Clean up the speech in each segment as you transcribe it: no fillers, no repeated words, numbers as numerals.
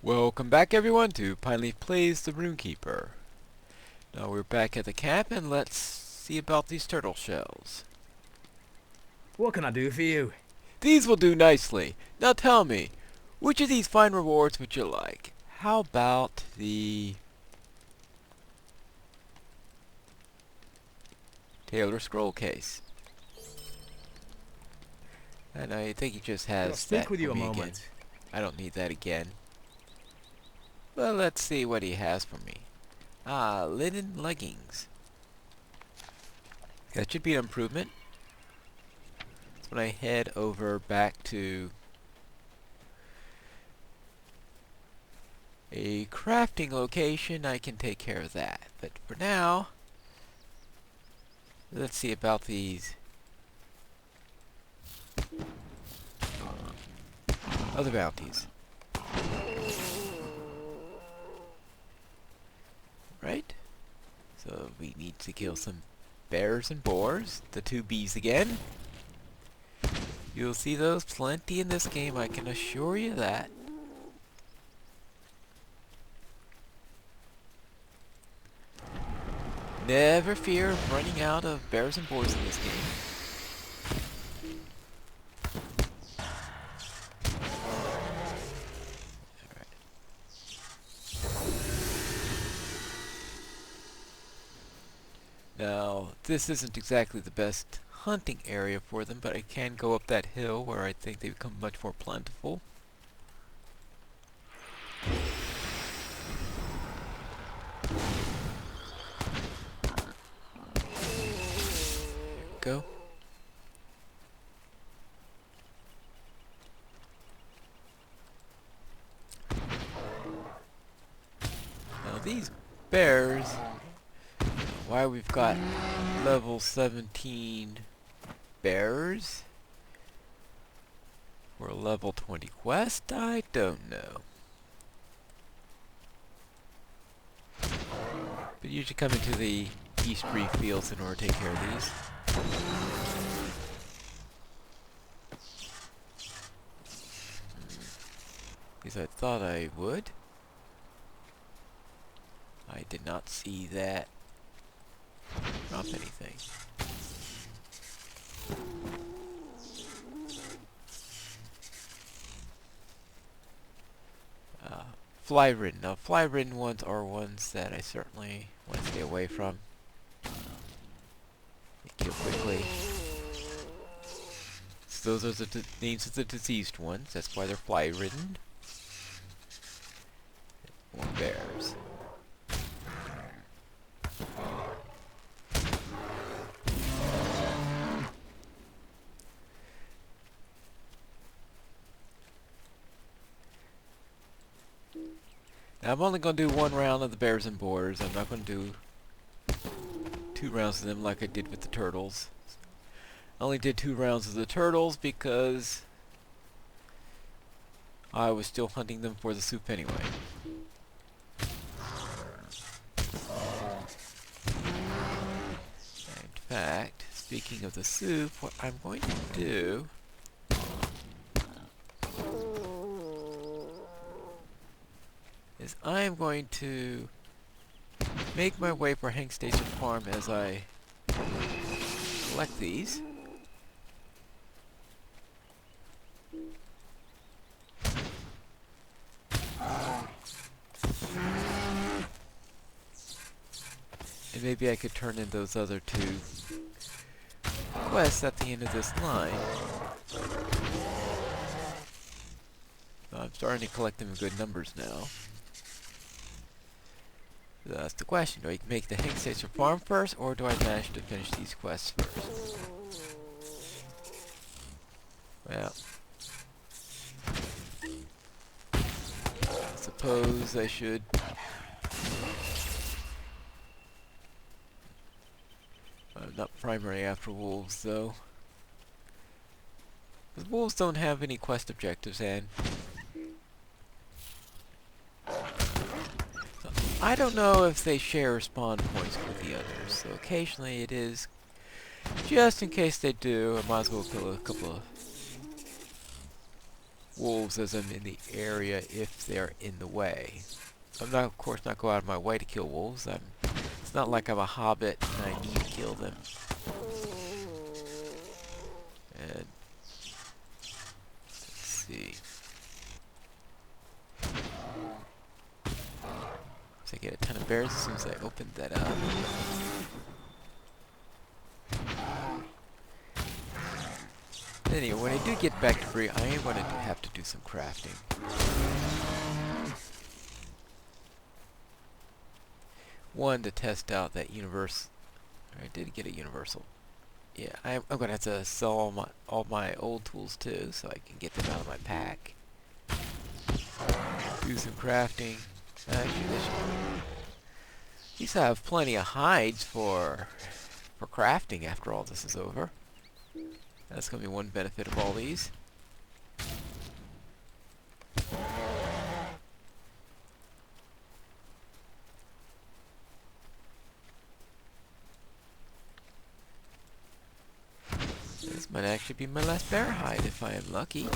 Welcome back everyone to Pineleaf Plays the Rune-keeper. Now we're back at the camp and let's see about these turtle shells. What can I do for you? These will do nicely. Now tell me, which of these fine rewards would you like? How about the Taylor scroll case? And I think he just Can I has speak that with you for a me moment? again. I don't need that again. Well, let's see what he has for me. Ah, linen leggings. That should be an improvement. So when I head over back to a crafting location, I can take care of that. But for now, let's see about these other bounties. Right? So we need to kill some bears and boars. The two bees again. You'll see those plenty in this game, I can assure you that. Never fear of running out of bears and boars in this game. Alright. Now, this isn't exactly the best hunting area for them, but I can go up that hill where I think they become much more plentiful. Go. Now these bears, why we've got level 17 bears for a level 20 quest, I don't know. But you should come into the East Reef fields in order to take care of these. Because I thought I would. I did not see that drop anything. Fly-ridden. Now, fly-ridden ones are ones that I certainly want to stay away from. They kill quickly. So those are the names of the diseased ones. That's why they're fly-ridden. More bears. Now, I'm only going to do one round of the bears and boars. I'm not going to do 2 rounds of them like I did with the turtles. I only did 2 rounds of the turtles because I was still hunting them for the soup anyway. In fact, speaking of the soup, what I'm going to do is I am going to make my way for Hank Station Farm as I collect these. And maybe I could turn in those other 2 quests at the end of this line. I'm starting to collect them in good numbers now. That's the question. Do I make the Hank Station Farm first, or do I manage to finish these quests first? Well, I suppose I should not primary after wolves, though. Because wolves don't have any quest objectives, and I don't know if they share spawn points with the others, so occasionally it is Just in case they do, I might as well kill a couple of wolves as I'm in the area if they're in the way. I'm not, of course, not go out of my way to kill wolves. It's not like I'm a hobbit and I need to kill them. And let's see. So I get a ton of bears as soon as I open that up. Anyway, when I do get back to Bree, I am going to have to do some crafting. One, to test out that universe. I did get a universal. Yeah, I'm going to have to sell all my old tools too, so I can get them out of my pack. Do some crafting. At least I have plenty of hides for crafting after all this is over. That's going to be one benefit of all these. This might actually be my last bear hide if I am lucky.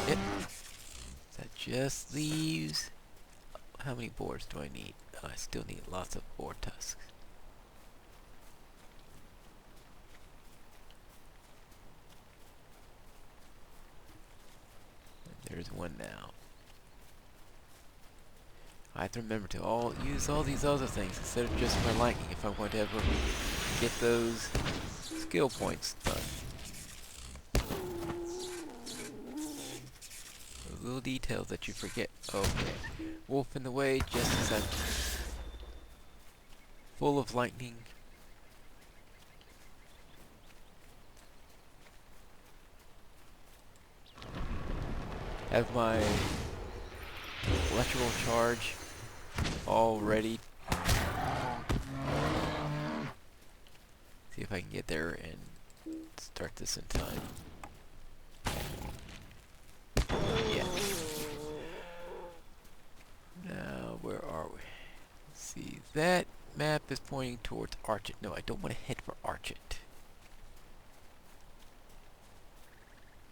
Yep. That just leaves... How many boars do I need? Oh, I still need lots of boar tusks. And there's one now. I have to remember to use all these other things instead of just my lightning if I'm going to ever get those skill points done. Those little details that you forget. Okay. Wolf in the way just as I'm full of lightning. Have my electrical charge all ready. See if I can get there and start this in time. Yeah. Now, where are we? Let's see, that map is pointing towards Archit. No, I don't want to head for Archit.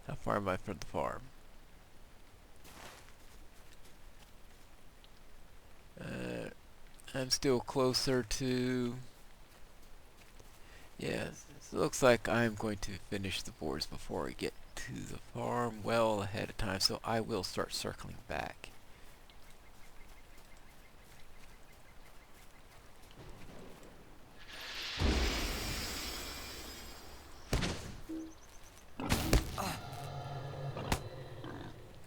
How far am I from the farm? I'm still closer to... Yeah, it looks like I'm going to finish the boards before I get to the farm well ahead of time, so I will start circling back.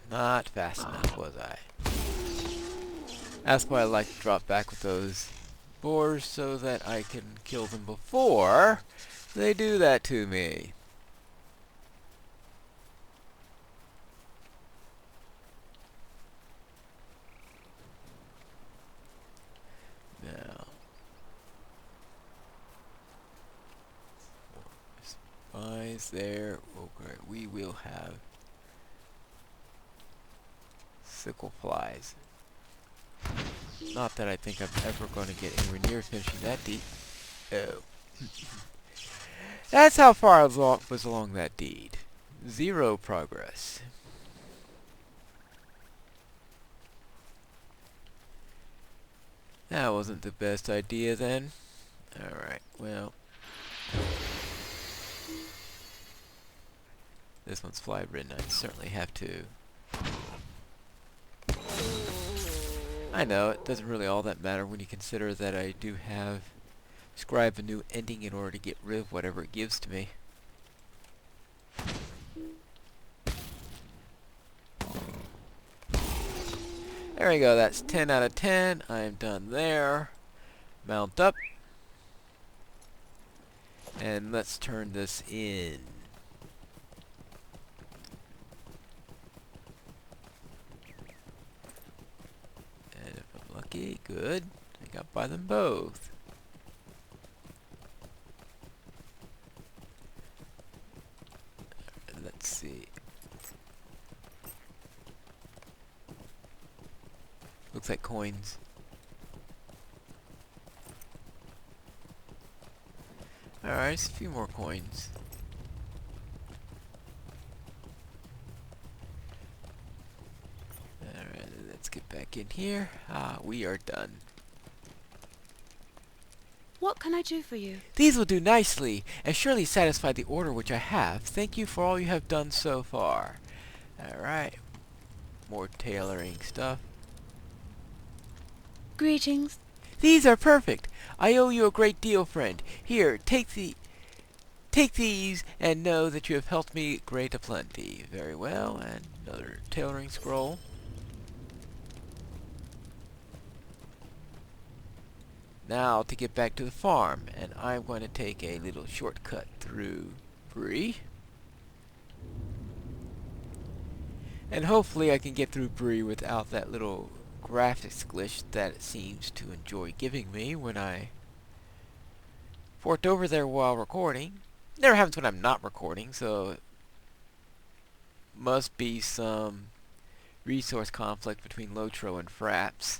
Not fast enough, was I? That's why I like to drop back with those boars so that I can kill them before they do that to me. Now, spies there. Okay, we will have sickle flies. Not that I think I'm ever going to get anywhere near finishing that deed. Oh. That's how far I was along that deed. 0 progress. That wasn't the best idea then. Alright, well. This one's fly ridden. I certainly have to. I know, it doesn't really all that matter when you consider that I do have scribe a new ending in order to get rid of whatever it gives to me. There we go, that's 10 out of 10. I'm done there. Mount up. And let's turn this in. And if I'm lucky, good. I got by them both. Let's see. Looks like coins. Alright, just a few more coins. Alright, let's get back in here. Ah, we are done. What can I do for you? These will do nicely, and surely satisfy the order which I have. Thank you for all you have done so far. Alright, more tailoring stuff. Greetings. These are perfect. I owe you a great deal, friend. Here, take these, and know that you have helped me great a plenty. Very well, and another tailoring scroll. Now to get back to the farm, and I'm going to take a little shortcut through Bree. And hopefully I can get through Bree without that little graphics glitch that it seems to enjoy giving me when I forked over there while recording. Never happens when I'm not recording, so it must be some resource conflict between LOTRO and Fraps.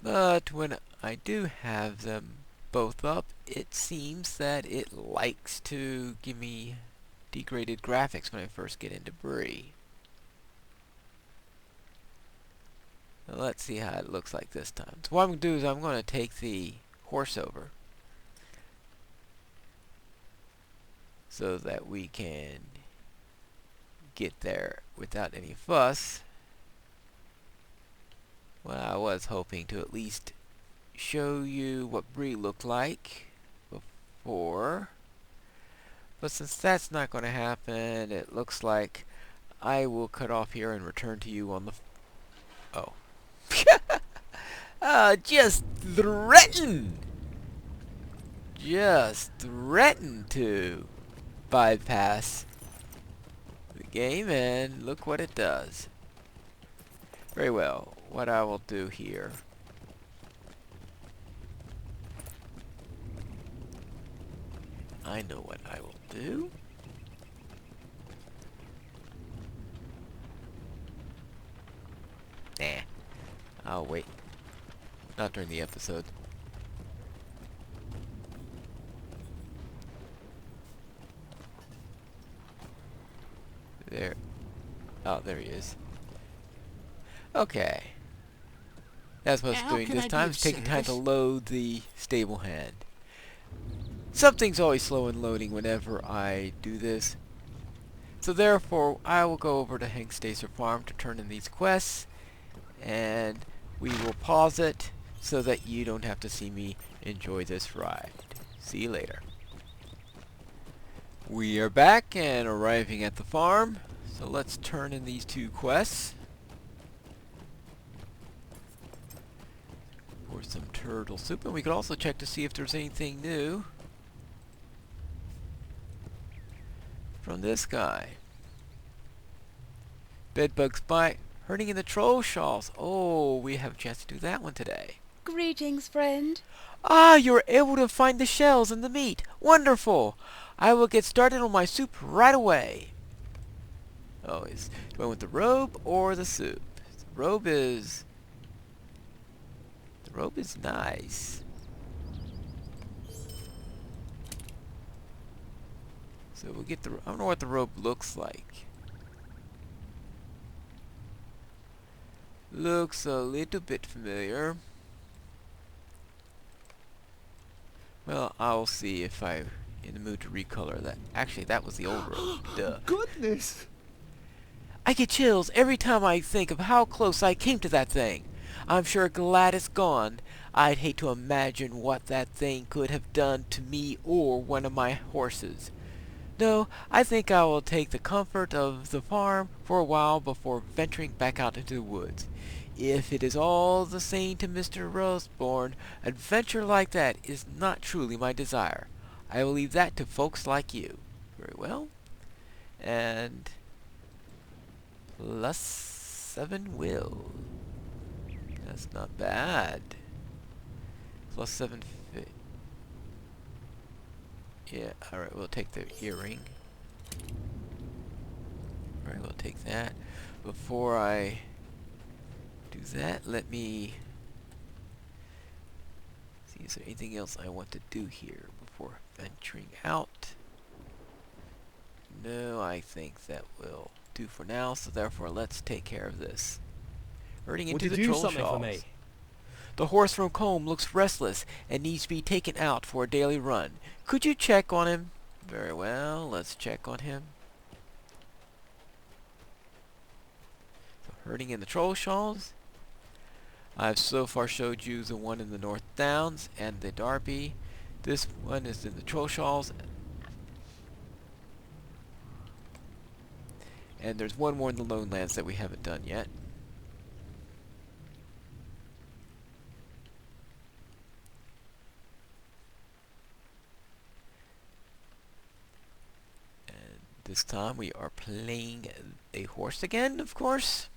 But when I do have them both up, it seems that it likes to give me degraded graphics when I first get into Bree. Now let's see how it looks like this time. So what I'm going to do is I'm going to take the horse over so that we can get there without any fuss. Well, I was hoping to at least show you what Bree looked like before, but since that's not going to happen, it looks like I will cut off here and return to you on the just threaten to bypass the game, and look what it does. Very well, what I will do here, I know what I will do. Nah, I'll wait. Not during the episode. There. Oh, there he is. Okay. That's what it's doing this time. It's taking time to load the stable hand. Something's always slow in loading whenever I do this. So therefore, I will go over to Hengstacer Farm to turn in these quests, and we will pause it so that you don't have to see me enjoy this ride. See you later. We are back and arriving at the farm, so let's turn in these two quests. Pour some turtle soup, and we could also check to see if there's anything new from this guy. Bedbug's bite, hurting in the troll shawls. Oh, we have a chance to do that one today. Greetings, friend. Ah, you were able to find the shells and the meat. Wonderful. I will get started on my soup right away. Oh, do I want the robe or the soup? The robe is nice. So we'll get I don't know what the robe looks like. Looks a little bit familiar. Well, I'll see if I'm in the mood to recolor that. Actually, that was the old robe. Duh. Goodness! I get chills every time I think of how close I came to that thing. I'm sure glad it's gone. I'd hate to imagine what that thing could have done to me or one of my horses. No, I think I will take the comfort of the farm for a while before venturing back out into the woods. If it is all the same to Mr. Roseborn, adventure like that is not truly my desire. I will leave that to folks like you. Very well. And +7 will. That's not bad. +7 fit. Yeah, alright, we'll take the earring. Alright, we'll take that. Before I that. Let me see, is there anything else I want to do here before venturing out? No, I think that will do for now, so therefore let's take care of this. Herding Would into you the do troll something for shawls. me? The horse from Combe looks restless and needs to be taken out for a daily run. Could you check on him? Very well, let's check on him. So herding in the troll shawls. I've so far showed you the one in the North Downs and the Derby. This one is in the troll shawls. And there's one more in the Lowlands that we haven't done yet. And this time we are playing a horse again, of course.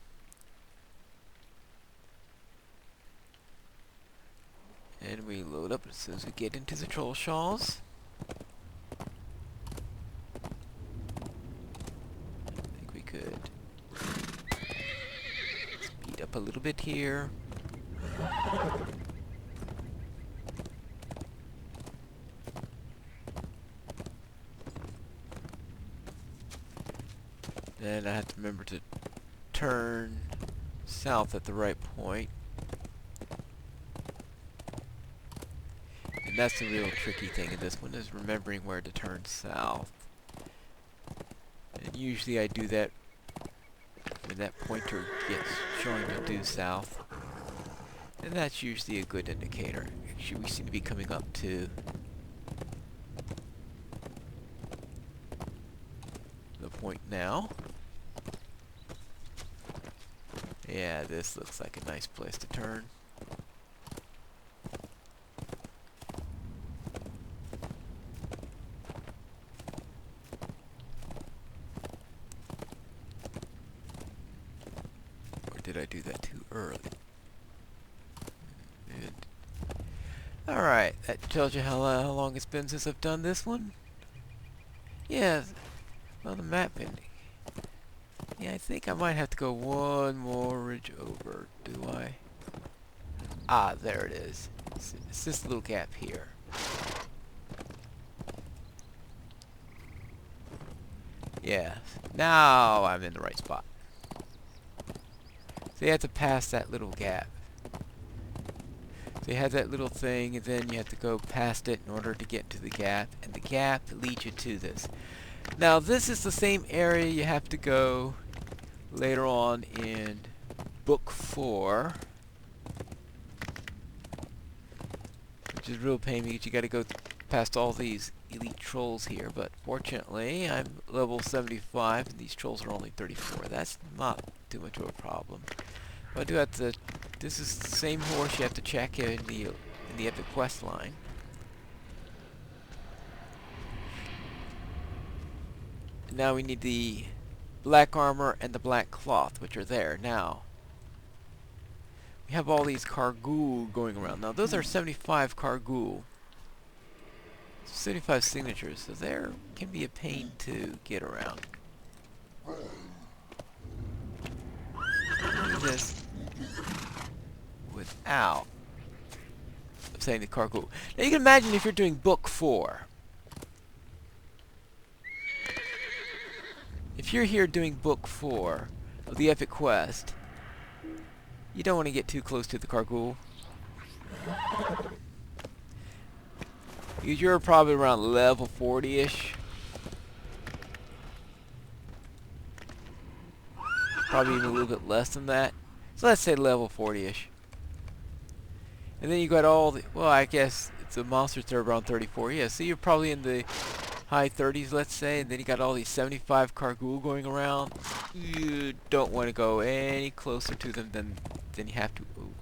And we load up as soon as we get into the troll shawls. I think we could speed up a little bit here. Then I have to remember to turn south at the right point. And that's the real tricky thing in this one, is remembering where to turn south. And usually I do that when that pointer gets showing to due south. And that's usually a good indicator. Actually, we seem to be coming up to the point now. Yeah, this looks like a nice place to turn. Or did I do that too early? Alright, that tells you how long it's been since I've done this one. Yeah, well, the mapping. Yeah, I think I might have to go one more ridge over, do I? Ah, there it is. It's this little gap here. Yeah, now I'm in the right spot. So you have to pass that little gap. So you have that little thing, and then you have to go past it in order to get to the gap, and the gap leads you to this. Now this is the same area you have to go later on in Book 4. Which is real pain because you gotta go past all these elite trolls here, but fortunately I'm level 75 and these trolls are only 34. That's not too much of a problem. But I do have to, this is the same horse you have to check in the epic quest line. Now we need the black armor and the black cloth, which are there now. We have all these Kargul going around. Now those are 75 Kargul. 75 signatures, so there can be a pain to get around. Do this without saying the Kargul. Now you can imagine if you're doing Book 4. If you're here doing Book 4 of the Epic Quest, you don't want to get too close to the Kargul. Because you're probably around level 40-ish. Probably even a little bit less than that. So let's say level 40-ish. And then you got all the, well, I guess it's the monsters that are around 34. Yeah, so you're probably in the high 30s, let's say, and then you got all these 75 Kargul going around. You don't want to go any closer to them than you have to. Ooh.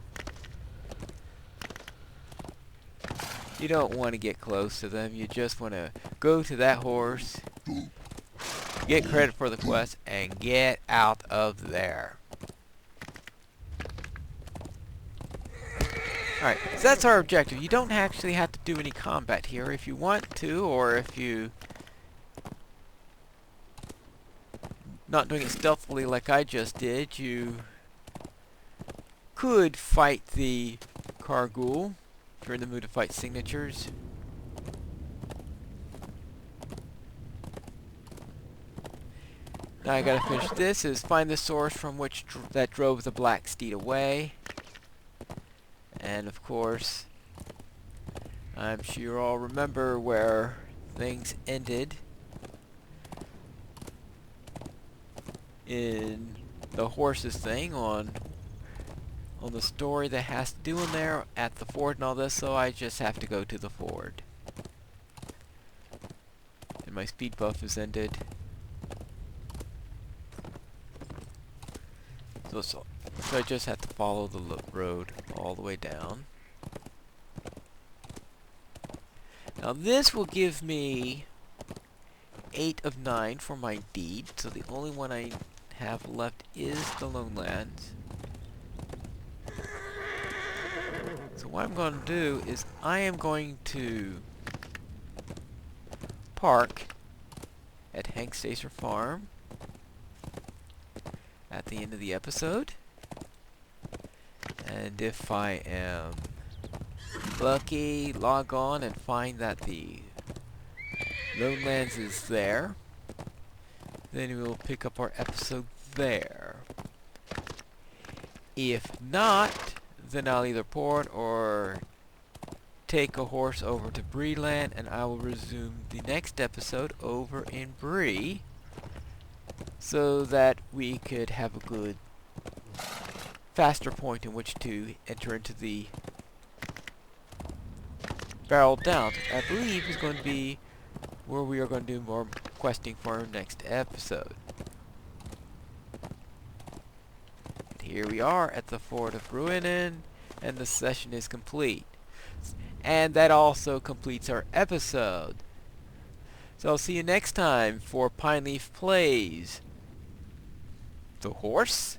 You don't want to get close to them. You just want to go to that horse, get credit for the quest, and get out of there. Alright, so that's our objective. You don't actually have to do any combat here if you want to, or if you not doing it stealthily like I just did, you could fight the Carghoul if you're in the mood to fight signatures. Now I gotta finish this, is find the source from which that drove the black steed away. And of course, I'm sure you all remember where things ended in the horses thing on the story that has to do in there at the ford and all this, so I just have to go to the ford. And my speed buff is ended. So I just have to follow the road all the way down. Now this will give me 8 of 9 for my deed, so the only one I have left is the Lone Lands. So what I'm going to do is I am going to park at Hank Stacer Farm at the end of the episode, and if I am lucky, log on and find that the Lone Lands is there, then we'll pick up our episode there. If not, then I'll either port or take a horse over to Bree-land, and I will resume the next episode over in Bree, so that we could have a good, faster point in which to enter into the Barrel Downs, I believe is going to be where we are going to do more questing for our next episode. And here we are at the Fort of Ruinen, and the session is complete. And that also completes our episode. So I'll see you next time for Pineleaf Plays the Horse